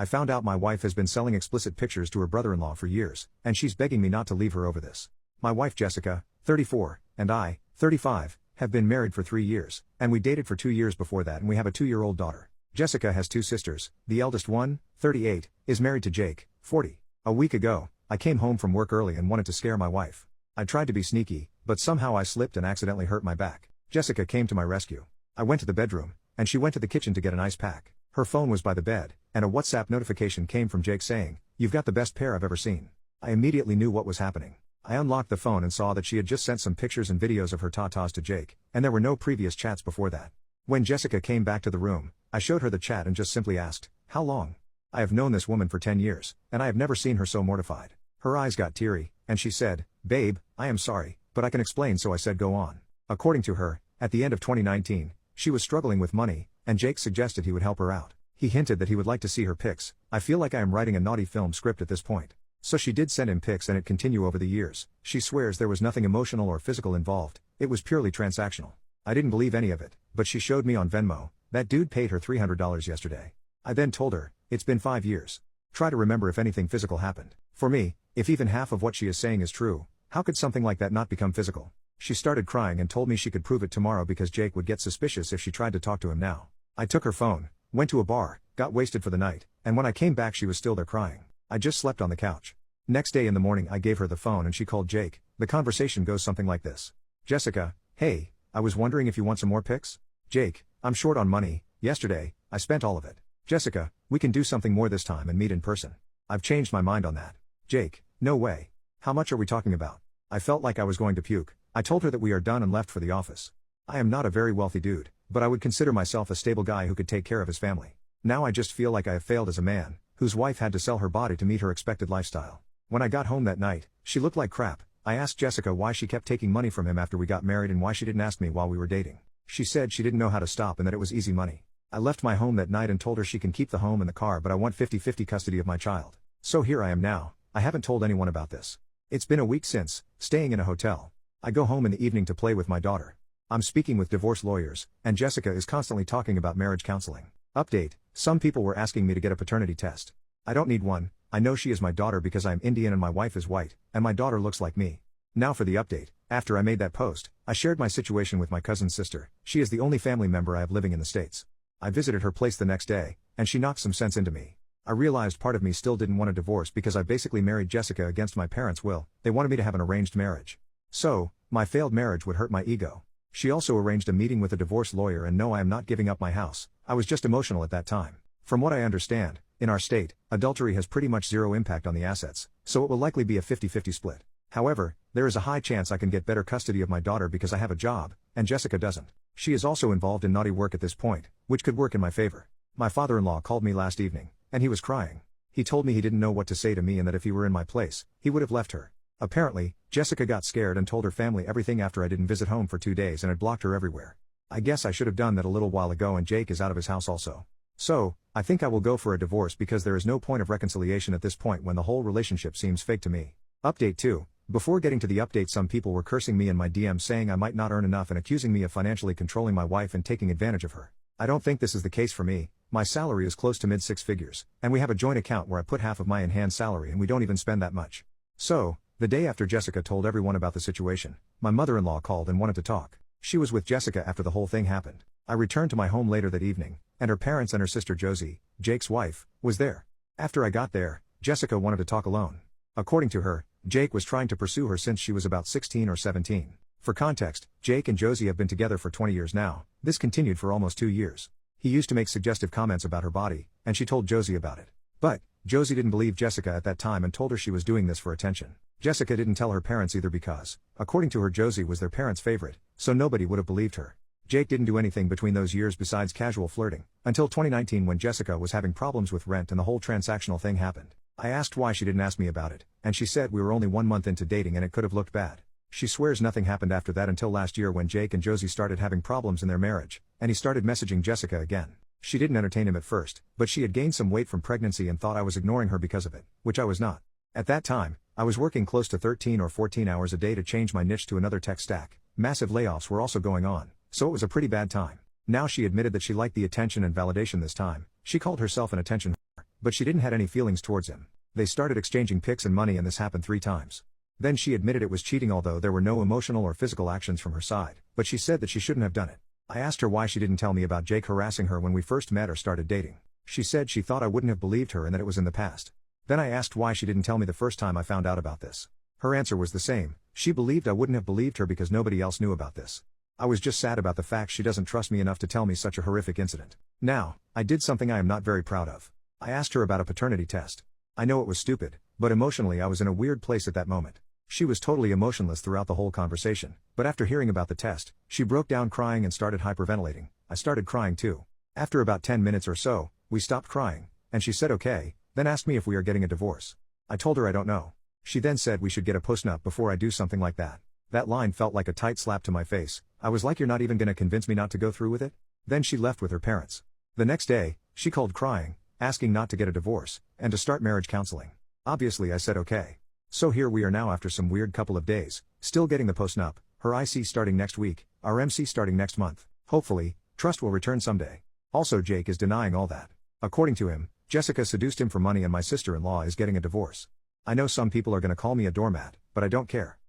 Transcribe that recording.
I found out my wife has been selling explicit pictures to her brother-in-law for years, and she's begging me not to leave her over this. My wife Jessica, 34, and I, 35, have been married for 3 years, and we dated for 2 years before that, and we have a 2-year-old daughter. Jessica has 2 sisters, the eldest one, 38, is married to Jake, 40. A week ago, I came home from work early and wanted to scare my wife. I tried to be sneaky, but somehow I slipped and accidentally hurt my back. Jessica came to my rescue. I went to the bedroom, and she went to the kitchen to get an ice pack. Her phone was by the bed, and a WhatsApp notification came from Jake saying, "You've got the best pair I've ever seen." I immediately knew what was happening. I unlocked the phone and saw that she had just sent some pictures and videos of her tatas to Jake, and there were no previous chats before that. When Jessica came back to the room, I showed her the chat and just simply asked, "How long?" I have known this woman for 10 years, and I have never seen her so mortified. Her eyes got teary, and she said, "Babe, I am sorry, but I can explain," so I said go on. According to her, at the end of 2019, she was struggling with money, and Jake suggested he would help her out. He hinted that he would like to see her pics. I feel like I am writing a naughty film script at this point. So she did send him pics and it continued over the years. She swears there was nothing emotional or physical involved, it was purely transactional. I didn't believe any of it, but she showed me on Venmo, that dude paid her $300 yesterday. I then told her, it's been 5 years. Try to remember if anything physical happened. For me, if even half of what she is saying is true, how could something like that not become physical? She started crying and told me she could prove it tomorrow because Jake would get suspicious if she tried to talk to him now. I took her phone, went to a bar, got wasted for the night, and when I came back she was still there crying. I just slept on the couch. Next day in the morning I gave her the phone and she called Jake. The conversation goes something like this. Jessica, hey, I was wondering if you want some more pics? Jake, I'm short on money, yesterday, I spent all of it. Jessica, we can do something more this time and meet in person. I've changed my mind on that. Jake, no way. How much are we talking about? I felt like I was going to puke. I told her that we are done and left for the office. I am not a very wealthy dude, but I would consider myself a stable guy who could take care of his family. Now I just feel like I have failed as a man, whose wife had to sell her body to meet her expected lifestyle. When I got home that night, she looked like crap. I asked Jessica why she kept taking money from him after we got married and why she didn't ask me while we were dating. She said she didn't know how to stop and that it was easy money. I left my home that night and told her she can keep the home and the car, but I want 50-50 custody of my child. So here I am now. I haven't told anyone about this. It's been a week since, staying in a hotel. I go home in the evening to play with my daughter. I'm speaking with divorce lawyers, and Jessica is constantly talking about marriage counseling. Update, some people were asking me to get a paternity test. I don't need one. I know she is my daughter because I'm Indian and my wife is white, and my daughter looks like me. Now for the update. After I made that post, I shared my situation with my cousin's sister. She is the only family member I have living in the States. I visited her place the next day, and she knocked some sense into me. I realized part of me still didn't want a divorce because I basically married Jessica against my parents' will. They wanted me to have an arranged marriage. So, my failed marriage would hurt my ego. She also arranged a meeting with a divorce lawyer, and no, I am not giving up my house. I was just emotional at that time. From what I understand, in our state, adultery has pretty much zero impact on the assets, so it will likely be a 50-50 split. However, there is a high chance I can get better custody of my daughter because I have a job, and Jessica doesn't. She is also involved in naughty work at this point, which could work in my favor. My father-in-law called me last evening, and he was crying. He told me he didn't know what to say to me and that if he were in my place, he would have left her. Apparently, Jessica got scared and told her family everything after I didn't visit home for 2 days and had blocked her everywhere. I guess I should have done that a little while ago, and Jake is out of his house also. So, I think I will go for a divorce because there is no point of reconciliation at this point when the whole relationship seems fake to me. Update 2. Before getting to the update, some people were cursing me in my DMs saying I might not earn enough and accusing me of financially controlling my wife and taking advantage of her. I don't think this is the case for me. My salary is close to mid-6 figures, and we have a joint account where I put half of my in-hand salary and we don't even spend that much. So, the day after Jessica told everyone about the situation, my mother-in-law called and wanted to talk. She was with Jessica after the whole thing happened. I returned to my home later that evening, and her parents and her sister Josie, Jake's wife, was there. After I got there, Jessica wanted to talk alone. According to her, Jake was trying to pursue her since she was about 16 or 17. For context, Jake and Josie have been together for 20 years now. This continued for almost 2 years. He used to make suggestive comments about her body, and she told Josie about it. But, Josie didn't believe Jessica at that time and told her she was doing this for attention. Jessica didn't tell her parents either because, according to her, Josie was their parents' favorite, so nobody would have believed her. Jake didn't do anything between those years besides casual flirting, until 2019 when Jessica was having problems with rent and the whole transactional thing happened. I asked why she didn't ask me about it, and she said we were only 1 month into dating and it could have looked bad. She swears nothing happened after that until last year when Jake and Josie started having problems in their marriage, and he started messaging Jessica again. She didn't entertain him at first, but she had gained some weight from pregnancy and thought I was ignoring her because of it, which I was not. At that time, I was working close to 13 or 14 hours a day to change my niche to another tech stack. Massive layoffs were also going on, so it was a pretty bad time. Now she admitted that she liked the attention and validation this time. She called herself an attention whore. But she didn't have any feelings towards him. They started exchanging pics and money and this happened 3 times. Then she admitted it was cheating although there were no emotional or physical actions from her side, but she said that she shouldn't have done it. I asked her why she didn't tell me about Jake harassing her when we first met or started dating. She said she thought I wouldn't have believed her and that it was in the past. Then I asked why she didn't tell me the first time I found out about this. Her answer was the same, she believed I wouldn't have believed her because nobody else knew about this. I was just sad about the fact she doesn't trust me enough to tell me such a horrific incident. Now, I did something I am not very proud of. I asked her about a paternity test. I know it was stupid, but emotionally I was in a weird place at that moment. She was totally emotionless throughout the whole conversation, but after hearing about the test, she broke down crying and started hyperventilating. I started crying too. After about 10 minutes or so, we stopped crying, and she said okay, then asked me if we are getting a divorce. I told her I don't know. She then said we should get a postnup before I do something like that. That line felt like a tight slap to my face. I was like, you're not even gonna convince me not to go through with it? Then she left with her parents. The next day, she called crying, asking not to get a divorce, and to start marriage counseling. Obviously I said okay. So here we are now after some weird couple of days, still getting the postnup, her IC starting next week, our MC starting next month. Hopefully, trust will return someday. Also Jake is denying all that. According to him, Jessica seduced him for money and my sister-in-law is getting a divorce. I know some people are gonna call me a doormat, but I don't care.